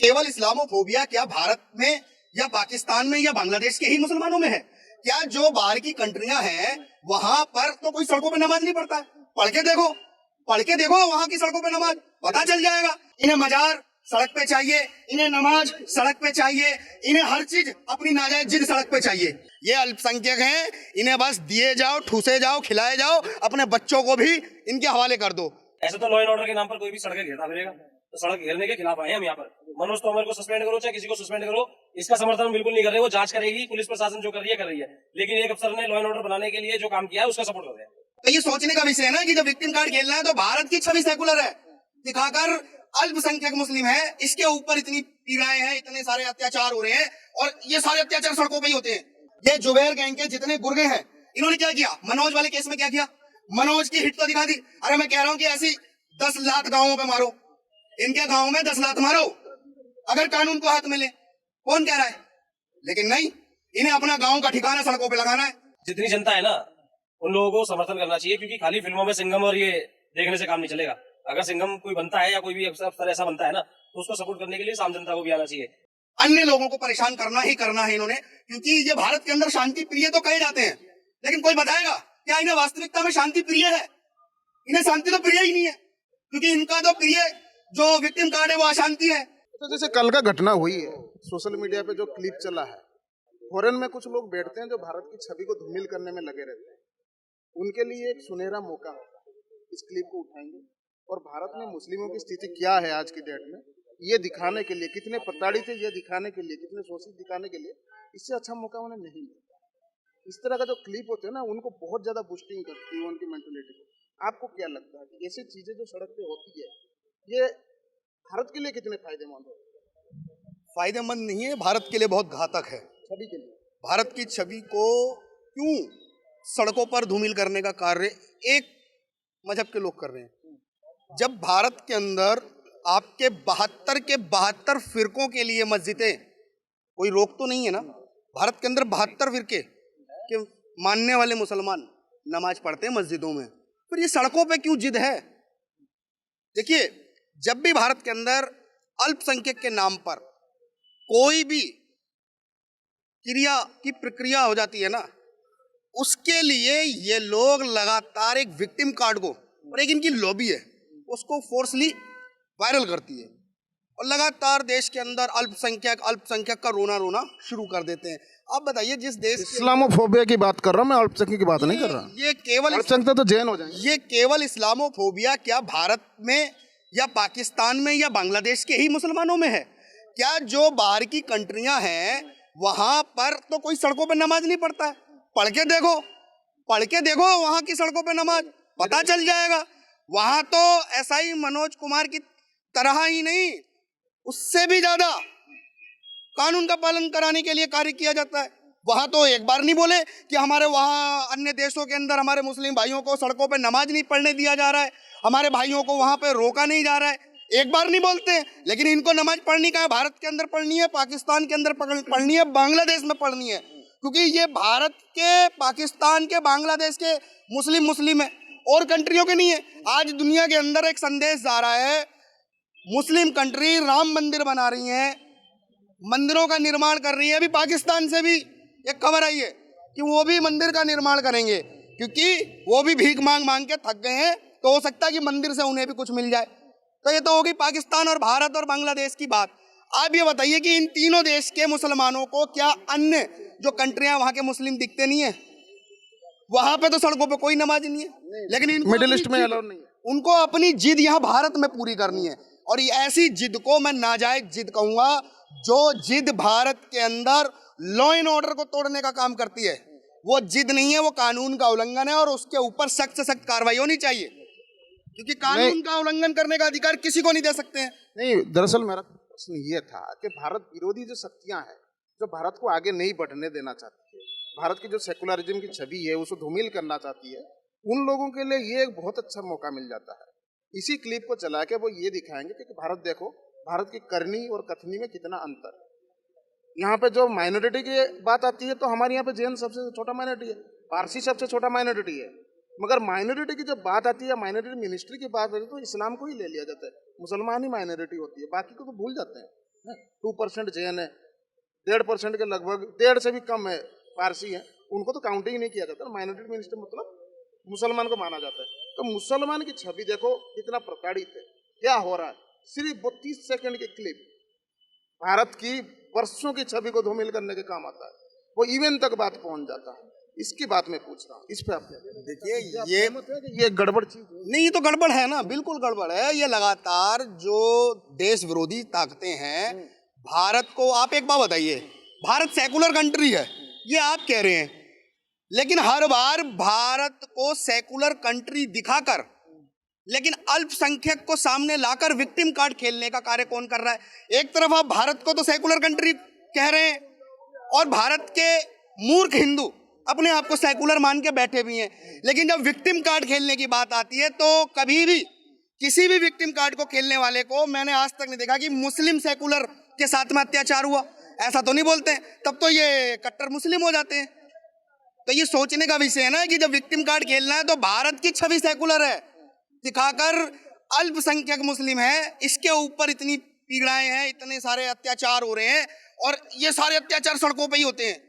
केवल इस्लामोफोबिया क्या भारत में या पाकिस्तान में या बांग्लादेश के ही मुसलमानों में है? क्या जो बाहर की कंट्रियां हैं वहां पर तो कोई सड़कों पे नमाज नहीं पढ़ता है? पढ़ के देखो वहां की सड़कों पे नमाज, पता चल जाएगा। इन्हें मजार सड़क पे चाहिए, इन्हें नमाज सड़क पे चाहिए, इन्हें हर चीज अपनी नाजायज जिद सड़क पे चाहिए। ये अल्पसंख्यक हैं, इन्हें बस दिए जाओ, ठूसे जाओ, खिलाए जाओ, अपने बच्चों को भी इनके हवाले कर दो। ऐसे तो लॉ एंड ऑर्डर के नाम पर कोई भी सड़कें घेरता फिरेगा, तो सड़क घेरने के खिलाफ आए हम यहाँ पर। मनोज तोमर को सस्पेंड करो चाहे किसी को सस्पेंड करो, इसका समर्थन बिल्कुल नहीं कर रहे। वो जांच करेगी, पुलिस प्रशासन जो कर रही है, लेकिन एक अफसर ने लॉ एंड ऑर्डर बनाने के लिए जो काम किया है उसका सपोर्ट कर रहे हैं। तो ये सोचने का विषय है ना कि जब विक्टिम कार्ड खेलना है तो भारत की छवि सेकुलर है दिखाकर अल्पसंख्यक मुस्लिम है, इसके ऊपर इतनी पीड़ाएं हैं, इतने सारे अत्याचार हो रहे हैं और ये सारे अत्याचार सड़कों पे ही होते हैं। ये जुबैर गैंग के जितने गुर्गे हैं, इन्होंने क्या किया? मनोज वाले केस में क्या किया? मनोज की हिट तो दिखा दी। अरे मैं कह रहा हूँ कि ऐसी 10 लाख गाँवों पे मारो, इनके गाँव में 10 लाख मारो, अगर कानून को हाथ में ले, कौन कह रहा है? लेकिन नहीं, इन्हें अपना गाँव का ठिकाना सड़कों पे लगाना है। जितनी जनता है ना, उन लोगों को समर्थन करना चाहिए, क्योंकि खाली फिल्मों में सिंघम और ये देखने से काम नहीं चलेगा। अगर सिंघम कोई बनता है या कोई भी अफसर ऐसा बनता है ना, तो उसको सपोर्ट करने के लिए आम जनता को भी आना चाहिए। अन्य लोगों को परेशान करना है इन्होंने, क्योंकि ये भारत के अंदर शांति प्रिय तो कहे जाते हैं, लेकिन कोई बताएगा क्या इन्हें वास्तविकता में शांति प्रिय है? इन्हें शांति तो प्रिय ही नहीं है, क्योंकि इनका तो प्रिय जो विक्टिम कार्ड है वो अशांति है। तो जैसे कल का घटना हुई है, सोशल मीडिया पे जो क्लिप चला है, फॉरेन में कुछ लोग बैठते हैं जो भारत की छवि को धूमिल करने में लगे रहते हैं। उनके लिए एक सुनहरा मौका होता है, इस क्लिप को उठाएंगे और भारत में मुस्लिमों की स्थिति क्या है आज की डेट में, ये दिखाने के लिए, कितने प्रताड़ित है ये दिखाने के लिए, कितने शोषित दिखाने के लिए, इससे अच्छा मौका उन्हें नहीं मिलता। इस तरह का जो क्लिप होते हैं ना, उनको बहुत ज्यादा बूस्टिंग करती है उनकी मेंटलिटी को। आपको क्या लगता है कि ऐसी चीजें जो सड़क पे होती है, ये भारत के लिए कितने फायदेमंद है? फायदेमंद नहीं है, भारत के लिए बहुत घातक है। छवि के लिए, भारत की छवि को क्यों सड़कों पर धूमिल करने का कार्य एक मजहब के लोग कर रहे हैं? जब भारत के अंदर आपके 72 के 72 फिरकों के लिए मस्जिदें, कोई रोक तो नहीं है ना? भारत के अंदर 72 फिरके के मानने वाले मुसलमान नमाज पढ़ते हैं मस्जिदों में, फिर ये सड़कों पे क्यों जिद है? देखिए, जब भी भारत के अंदर अल्पसंख्यक के नाम पर कोई भी क्रिया की प्रक्रिया हो जाती है ना, उसके लिए ये लोग लगातार एक विक्टिम कार्ड को, और एक इनकी लॉबी है, उसको फोर्सली वायरल करती है और लगातार देश के अंदर अल्पसंख्यक का रोना शुरू कर देते हैं। आप बताइए, जिस देश इस्लामोफोबिया की बात कर रहा हूँ मैं, अल्पसंख्यक की बात नहीं कर रहा। ये केवल अल्पसंख्यक तो जैन हो जाएंगे। ये केवल इस्लामोफोबिया क्या भारत में या पाकिस्तान में या बांग्लादेश के ही मुसलमानों में है? क्या जो बाहर की कंट्रियां हैं वहां पर तो कोई सड़कों पे नमाज नहीं पढ़ता है? पढ़ के देखो वहां की सड़कों पे नमाज, पता चल जाएगा। वहां तो ऐसा ही मनोज कुमार की तरह ही नहीं, उससे भी ज्यादा कानून का पालन कराने के लिए कार्य किया जाता है। वहां तो एक बार नहीं बोले कि हमारे वहां अन्य देशों के अंदर हमारे मुस्लिम भाइयों को सड़कों पे नमाज नहीं पढ़ने दिया जा रहा है, हमारे भाइयों को वहां पे रोका नहीं जा रहा है, एक बार नहीं बोलते। लेकिन इनको नमाज पढ़नी का है, भारत के अंदर पढ़नी है, पाकिस्तान के अंदर पढ़नी है, बांग्लादेश में पढ़नी है, क्योंकि ये भारत के, पाकिस्तान के, बांग्लादेश के मुस्लिम है, और कंट्रियों के नहीं है। आज दुनिया के अंदर एक संदेश जा रहा है, मुस्लिम कंट्री राम मंदिर बना रही है, मंदिरों का निर्माण कर रही है। अभी पाकिस्तान से भी एक खबर आई है कि वो भी मंदिर का निर्माण करेंगे, क्योंकि वो भी भीख मांग के थक गए हैं, तो हो सकता है कि मंदिर से उन्हें भी कुछ मिल जाए। तो ये तो होगी पाकिस्तान और भारत और बांग्लादेश की बात। आप ये बताइए कि इन तीनों देश के मुसलमानों को क्या अन्य जो कंट्रियां वहां के मुस्लिम दिखते नहीं है? वहां पे तो सड़कों पे कोई नमाज नहीं है, लेकिन मिडिल ईस्ट में अलाउ नहीं है। उनको अपनी जिद यहाँ भारत में पूरी करनी है, और ये ऐसी जिद को मैं नाजायज जिद कहूंगा, जो जिद भारत के अंदर लॉ एंड ऑर्डर को तोड़ने का काम करती है। वो जिद नहीं है, वो कानून का उल्लंघन है, और उसके ऊपर सख्त से सख्त कार्रवाई होनी चाहिए, क्योंकि कानून का उल्लंघन करने का अधिकार किसी को नहीं दे सकते हैं। नहीं, दरअसल मेरा प्रश्न ये था कि भारत विरोधी जो शक्तियां हैं, जो भारत को आगे नहीं बढ़ने देना चाहती है, भारत की जो सेकुलरिज्म की छवि है उसको धूमिल करना चाहती है, उन लोगों के लिए ये एक बहुत अच्छा मौका मिल जाता है। इसी क्लिप को चला के वो ये दिखाएंगे कि भारत देखो, भारत की करनी और कथनी में कितना अंतर। यहाँ पे जो माइनॉरिटी की बात आती है तो हमारे यहाँ पे जैन सबसे छोटा माइनॉरिटी है, पारसी सबसे छोटा माइनॉरिटी है, मगर माइनॉरिटी की जब बात आती है, माइनॉरिटी मिनिस्ट्री की बात आती है, तो इस्लाम को ही ले लिया जाता है। मुसलमान ही माइनॉरिटी होती है, बाकी को तो भूल जाते हैं। 2% जैन है, 1.5% के लगभग 1.5 से भी कम है पारसी है, उनको तो काउंट ही नहीं किया जाता। माइनॉरिटी मिनिस्टर मतलब मुसलमान को माना जाता है। तो मुसलमान की छवि देखो कितना प्रताड़ित है, क्या हो रहा है। सिर्फ 32 सेकंड के क्लिप भारत की वर्षों की छवि को धूमिल करने के काम आता है, वो इवेंट तक बात पहुंच जाता है। इसकी बात मैं पूछता हूँ, इस पे आप क्या कहते हैं? देखिए ये गड़बड़ चीज है। नहीं, ये तो गड़बड़ है ना, बिल्कुल गड़बड़ है। ये लगातार जो देश विरोधी ताकतें हैं, भारत को, आप एक बात बताइए, भारत सेकुलर कंट्री है, ये आप कह रहे हैं, लेकिन हर बार भारत को सेकुलर कंट्री दिखाकर लेकिन अल्पसंख्यक को सामने लाकर विक्टिम कार्ड खेलने का कार्य कौन कर रहा है? एक तरफ आप भारत को तो सेकुलर कंट्री कह रहे हैं और भारत के मूर्ख हिंदू अपने आप को सेकुलर मान के बैठे भी हैं, लेकिन जब विक्टिम कार्ड खेलने की बात आती है तो कभी भी किसी भी विक्टिम कार्ड को खेलने वाले को मैंने आज तक नहीं देखा कि मुस्लिम सेकुलर के साथ में अत्याचार हुआ, ऐसा तो नहीं बोलते हैं, तब तो ये कट्टर मुस्लिम हो जाते हैं। तो ये सोचने का विषय है ना कि जब विक्टिम कार्ड खेलना है तो भारत की छवि सेकुलर है दिखाकर अल्पसंख्यक मुस्लिम है, इसके ऊपर इतनी पीड़ाएं हैं, इतने सारे अत्याचार हो रहे हैं, और ये सारे अत्याचार सड़कों पे ही होते हैं।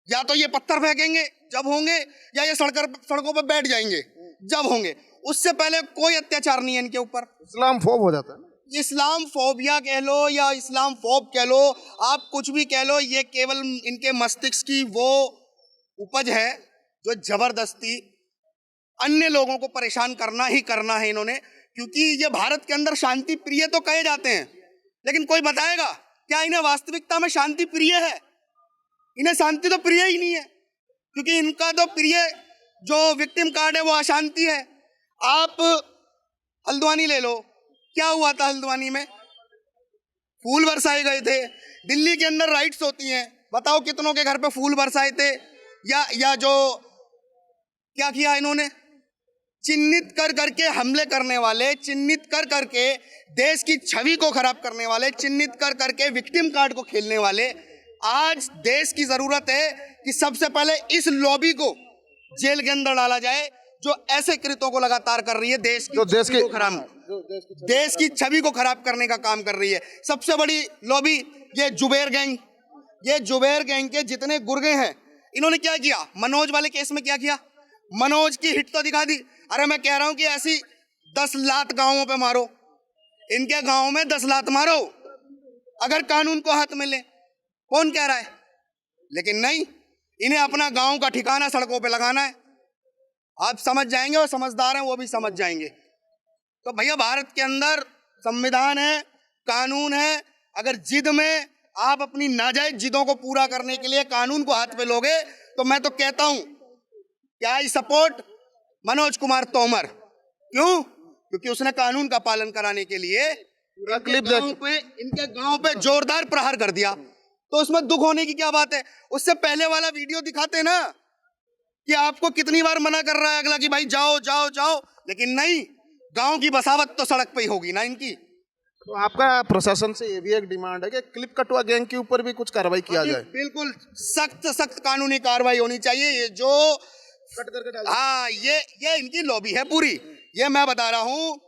या तो ये पत्थर फेंकेंगे जब होंगे, या ये सड़कों पे बैठ जाएंगे जब होंगे, उससे पहले कोई अत्याचार नहीं है इनके ऊपर। इस्लाम फोब हो जाता है। इस्लाम फोबिया कह लो या इस्लाम फोब कह लो, आप कुछ भी कह लो, ये केवल इनके मस्तिष्क की वो उपज है जो जबरदस्ती अन्य लोगों को परेशान करना ही करना है इन्होंने। क्योंकि ये भारत के अंदर शांति प्रिय तो कहे जाते हैं, लेकिन कोई बताएगा क्या इन्हें वास्तविकता में शांति प्रिय है? इन्हें शांति तो प्रिय ही नहीं है, क्योंकि इनका तो प्रिय जो विक्टिम कार्ड है वो अशांति है। आप हल्द्वानी ले लो, क्या हुआ था हल्द्वानी में? फूल बरसाए गए थे। दिल्ली के अंदर राइट्स होती हैं, बताओ कितनों के घर पे फूल बरसाए थे? या जो क्या किया इन्होंने, चिन्हित कर करके हमले करने वाले, चिन्हित कर करके देश की छवि को खराब करने वाले, चिन्हित कर करके विक्टिम कार्ड को खेलने वाले। आज देश की जरूरत है कि सबसे पहले इस लॉबी को जेल के अंदर डाला जाए जो ऐसे कृत्यों को लगातार कर रही है, देश की छवि को खराब करने का काम कर रही है। सबसे बड़ी लॉबी ये जुबेर गैंग, ये जुबेर गैंग के जितने गुर्गे हैं, इन्होंने क्या किया? मनोज वाले केस में क्या किया? मनोज की हिट तो दिखा दी। अरे मैं कह रहा हूं कि ऐसी 10 लात गांवों पे मारो, इनके गांव में 10 लात मारो अगर कानून को हाथ में ले, कौन कह रहा है? लेकिन नहीं, इन्हें अपना गांव का ठिकाना सड़कों पे लगाना है। आप समझ जाएंगे, और समझदार हैं वो भी समझ जाएंगे। तो भैया भारत के अंदर संविधान है, कानून है, अगर जिद में आप अपनी नाजायज जिदों को पूरा करने के लिए कानून को हाथ में लोगे तो मैं तो कहता हूं क्या आई सपोर्ट मनोज कुमार तोमर। क्यों? क्योंकि उसने कानून का पालन कराने के लिए इनके गांव पे जोरदार प्रहार कर दिया। तो उसमें दुख होने की क्या बात है? उससे पहले वाला वीडियो दिखाते ना कि आपको कितनी बार मना कर रहा है अगला कि भाई जाओ जाओ जाओ, लेकिन नहीं, गांव की बसावट तो सड़क पे ही होगी ना इनकी। तो आपका प्रशासन से ये भी एक डिमांड है कि क्लिप कटवा गैंग के ऊपर भी कुछ कार्रवाई किया जाए। बिल्कुल सख्त कानूनी कार्रवाई होनी चाहिए। ये जो कट करके डाल, हाँ, ये इनकी लॉबी है पूरी। ये मैं बता रहा हूँ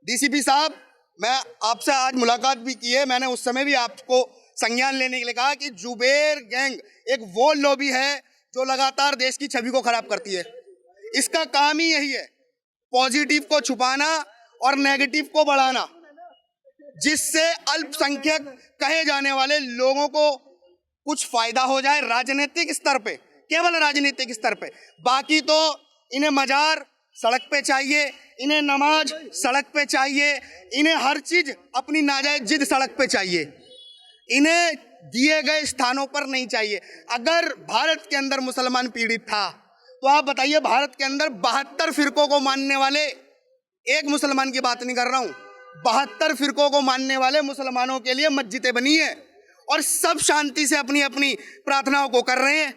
डीसीपी साहब, मैं आपसे आज मुलाकात भी की है, मैंने उस समय भी आपको संज्ञान लेने के लिए कहा कि जुबेर गैंग एक वो लॉबी है जो लगातार देश की छवि को खराब करती है। इसका काम ही यही है, पॉजिटिव को छुपाना और नेगेटिव को बढ़ाना, जिससे अल्पसंख्यक कहे जाने वाले लोगों को कुछ फायदा हो जाए राजनीतिक स्तर पे, केवल राजनीतिक स्तर पे। बाकी तो इन्हें मजार सड़क पे चाहिए, इन्हें नमाज सड़क पे चाहिए, इन्हें हर चीज अपनी नाजायज जिद सड़क पे चाहिए, इन्हें दिए गए स्थानों पर नहीं चाहिए। अगर भारत के अंदर मुसलमान पीड़ित था तो आप बताइए, भारत के अंदर 72 फिरकों को मानने वाले, एक मुसलमान की बात नहीं कर रहा हूं, 72 फिरकों को मानने वाले मुसलमानों के लिए मस्जिदें बनी है और सब शांति से अपनी अपनी प्रार्थनाओं को कर रहे हैं।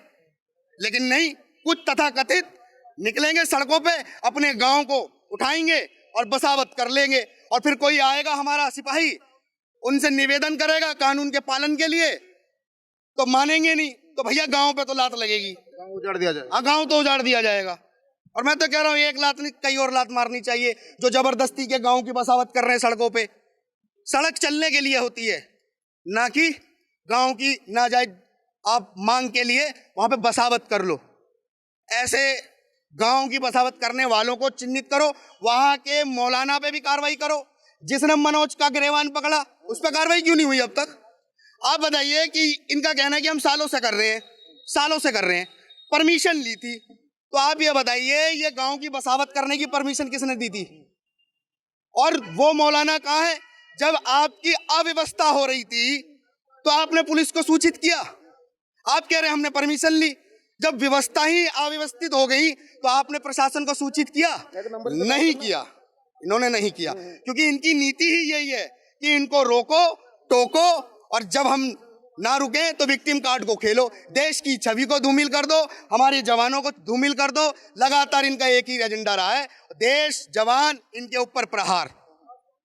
लेकिन नहीं, कुछ तथाकथित निकलेंगे सड़कों पे, अपने गांव को उठाएंगे और बसावट कर लेंगे, और फिर कोई आएगा हमारा सिपाही, उनसे निवेदन करेगा कानून के पालन के लिए, तो मानेंगे नहीं, तो भैया गांव पे तो लात लगेगी, गाँव उजाड़ दिया जाए। हाँ, गांव तो उजाड़ दिया जाएगा। और मैं तो कह रहा हूँ एक लात नहीं, कई और लात मारनी चाहिए जो जबरदस्ती के गांव की बसावट कर रहे हैं सड़कों पे। सड़क चलने के लिए होती है, ना कि गांव की नाजायज आप मांग के लिए वहां पे बसावत कर लो। ऐसे गांव की बसावत करने वालों को चिन्हित करो, वहां के मौलाना पे भी कार्रवाई करो। जिसने मनोज का गिरफ्तार पकड़ा उस पर कार्रवाई क्यों नहीं हुई अब तक? आप बताइए कि इनका कहना है कि हम सालों से कर रहे हैं, सालों से कर रहे हैं, परमिशन ली थी। तो आप ये बताइए ये गांव की बसावत करने की परमिशन किसने दी थी? और वो मौलाना कहाँ है? जब आपकी अव्यवस्था हो रही थी तो आपने पुलिस को सूचित किया। आप कह रहे हैं हमने परमिशन ली, जब व्यवस्था ही अव्यवस्थित हो गई तो आपने प्रशासन को सूचित किया? नहीं किया, इन्होंने नहीं किया, क्योंकि इनकी नीति ही यही है कि इनको रोको टोको और जब हम ना रुके तो विक्टिम कार्ड को खेलो, देश की छवि को धूमिल कर दो, हमारे जवानों को धूमिल कर दो। लगातार इनका एक ही एजेंडा रहा है, देश जवान इनके ऊपर प्रहार।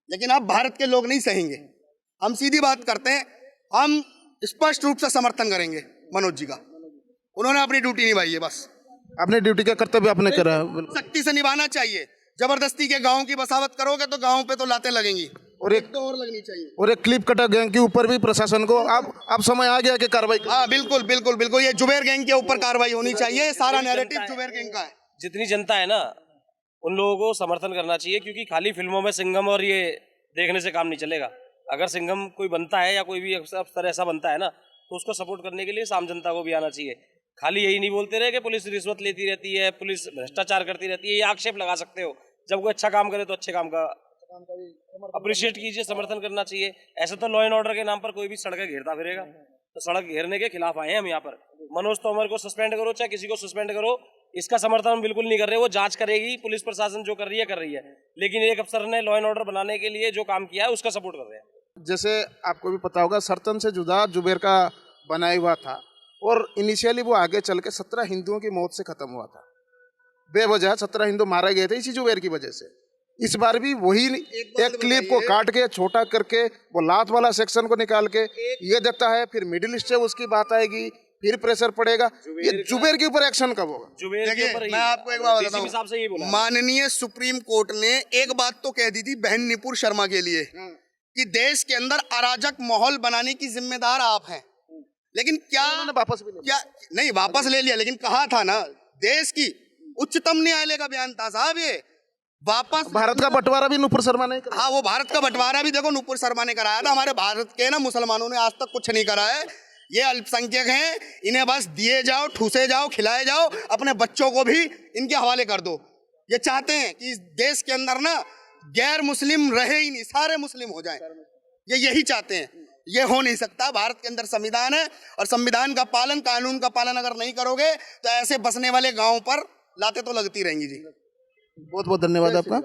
लेकिन अब भारत के लोग नहीं सहेंगे। हम सीधी बात करते हैं, हम स्पष्ट रूप से समर्थन करेंगे मनोज जी का। उन्होंने अपनी ड्यूटी निभाई है, बस अपने ड्यूटी का कर्तव्य आपने करा। सख्ती से निभाना चाहिए। जबरदस्ती के गांव की बसावत करोगे तो गांव पे तो लातें लगेंगी और एक तो और लगनी चाहिए। और एक क्लिप कटा गैंग के ऊपर भी प्रशासन को अब समय आ गया कि कार्रवाई। हाँ बिल्कुल बिल्कुल बिल्कुल, ये जुबेर गैंग के ऊपर कार्रवाई होनी चाहिए। ये सारा नैरेटिव जुबेर गैंग का है। जितनी जनता है ना उन लोगों को समर्थन करना चाहिए, क्योंकि खाली फिल्मों में सिंघम और ये देखने से काम नहीं चलेगा। अगर सिंघम कोई बनता है या कोई भी अफसर ऐसा बनता है ना तो उसको सपोर्ट करने के लिए आम जनता को भी आना चाहिए। खाली यही नहीं बोलते रहे कि पुलिस रिश्वत लेती रहती है, पुलिस भ्रष्टाचार करती रहती है। ये आक्षेप लगा सकते हो, जब कोई अच्छा काम करे तो अच्छे काम का अप्रिशिएट कीजिए, समर्थन करना चाहिए। ऐसे तो लॉ एंड ऑर्डर के नाम पर कोई भी सड़कें घेरता फिरेगा, तो सड़क घेरने के खिलाफ आए हैं हम यहाँ पर। मनोज तोमर को सस्पेंड करो चाहे किसी को सस्पेंड करो, इसका समर्थन हम बिल्कुल नहीं कर रहे। वो जांच करेगी, पुलिस प्रशासन जो कर रही है, लेकिन एक अफसर ने लॉ एंड ऑर्डर बनाने के लिए जो काम किया है उसका सपोर्ट कर रहे हैं। जैसे आपको भी पता होगा सरतन से जुदा जुबेर का बनाया हुआ था और इनिशियली वो आगे चल के 17 हिंदुओं की मौत से खत्म हुआ था। बेवजह 17 हिंदू मारे गए थे इसी जुबेर की वजह से। इस बार भी वही एक क्लिप को काट के छोटा करके वो लात वाला सेक्शन को निकाल के ये देता है, फिर मिडिल ईस्ट से उसकी बात आएगी, फिर प्रेशर पड़ेगा। ये जुबेर के ऊपर एक्शन कब होगा? देखिए मैं आपको एक बात बताता हूं, माननीय सुप्रीम कोर्ट ने एक बात तो कह दी थी बहन निपुर शर्मा के लिए कि देश के अंदर अराजक माहौल बनाने की जिम्मेदार आप हैं। लेकिन क्या वापस भी क्या नहीं वापस ले लिया, लेकिन कहा था ना, देश की उच्चतम न्यायालय का बयान था साहब, ये वापस भारत का बंटवारा भी नुपुर शर्मा ने हाँ वो भारत का बंटवारा भी देखो नुपुर शर्मा ने कराया था। हमारे भारत के ना मुसलमानों ने आज तक कुछ नहीं करा है। ये अल्पसंख्यक हैं, इन्हें बस दिए जाओ, ठूसे जाओ, खिलाए जाओ, अपने बच्चों को भी इनके हवाले कर दो। ये चाहते हैं कि इस देश के अंदर ना गैर मुस्लिम रहे ही नहीं, सारे मुस्लिम हो जाएं। ये यही चाहते हैं, ये हो नहीं सकता। भारत के अंदर संविधान है और संविधान का पालन, कानून का पालन अगर नहीं करोगे तो ऐसे बसने वाले गाँव पर लाते तो लगती रहेंगी जी। बहुत बहुत धन्यवाद आपका।